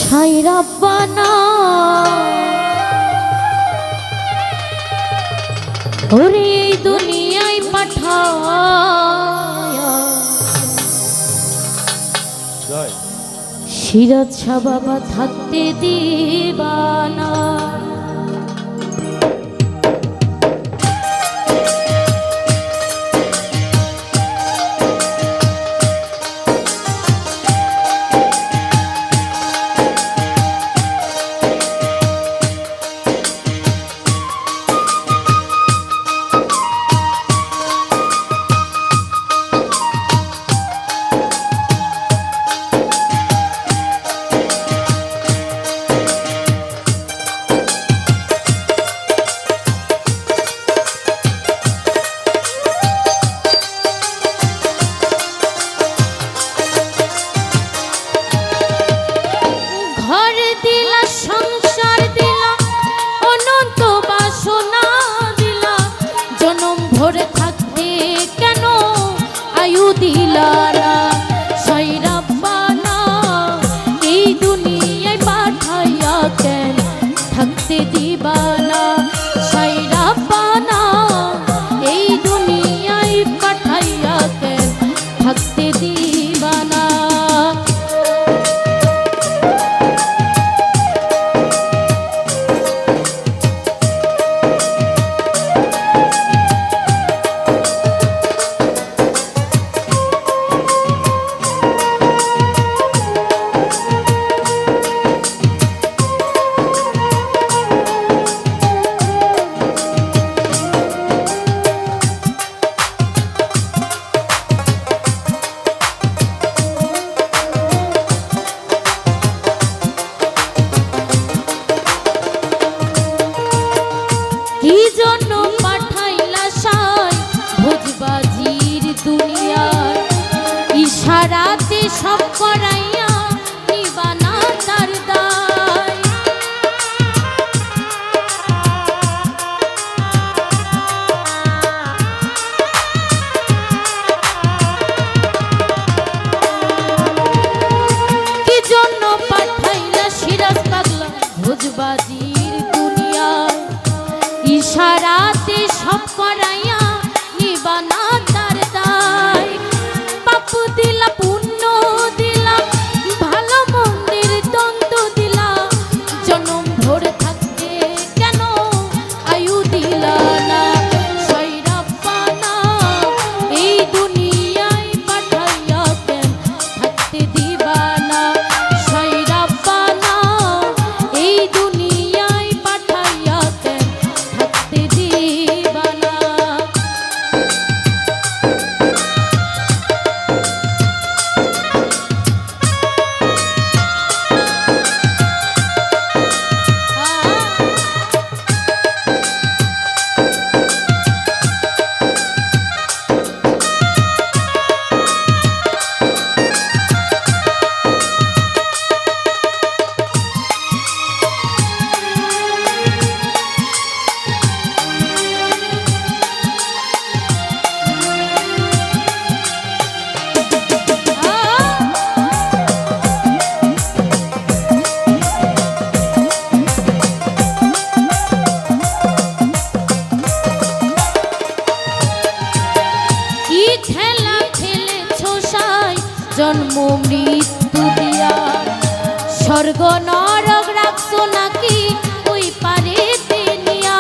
হায় রাব্বানা ওরে এই দুনিয়ায় পাঠায়া সিরাজ শাহ বাবা থাকতে দিবানা। ইশারাতে সব করাইয়া নিবানা তার দায়। কি জন্য পাঠাইলা সিরাজ পাগলা ভোজবাজির দুনিয়ায় ইশারাতে সব করাইয়া নিবানা তার দায়। পাপু দিলা পুণ্য দিলা ভালো মন্দির দ্বন্দ্ব দিলা জনম ভোর থাকতে কেন আয়ু দিলা না। সাই রাব্বানা এই দুনিয়ায় পাঠাইয়া কেন থাকতে দিবা না। সাই রাব্বানা এই দুনিয়ায় পাঠাইয়া কেন থাকতে দিবা না। জন্ম মৃত্যু দিয়া স্বর্গ নরক রাখছো নাকি ওই পারে দুনিয়া।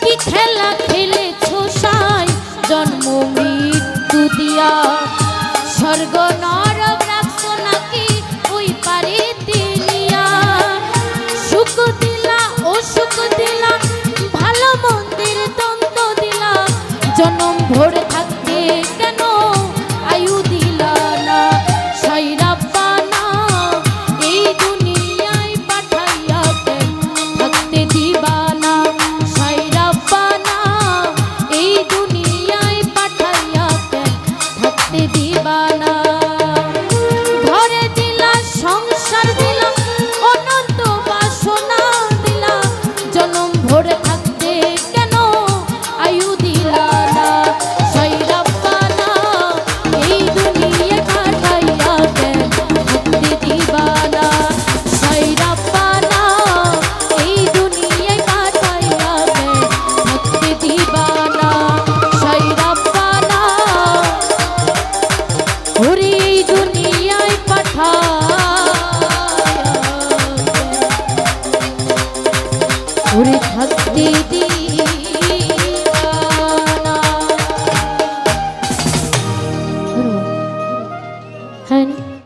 কি খেলা খেলেছো সাই জন্ম মৃত্যু দিয়া স্বর্গ নরক রাখছো নাকি ওই পারে দুনিয়া। সুখ দিলা ও সুখ দিলা ভালো মন্দির দ্বন্দ্ব দিলা জনম ভোর থাকতে কেন আয়ু দিলা না। সাই রাব্বানা এই দুনিয়ায় পাঠাইয়া কেন থাকতে দিবা না। সাই রাব্বানা এই দুনিয়ায় পাঠাইয়া কেন থাকতে দিবা না। ঘরে দিলা সংসার দিলা অনন্ত বাসনা দিলা জনম ভোরে থাকতে কেন আয়ু দিলা না সাই রাব্বানা এই দুনিয়া কাটাইয়া কেন থাকতে দিবা না সাই রাব্বানা এই দুনিয়া কাটাইয়া কেন থাকতে দিবা না সাই রাব্বানা ওরে এই দুনিয়ায় পাঠায়া ওরে থাকতে দি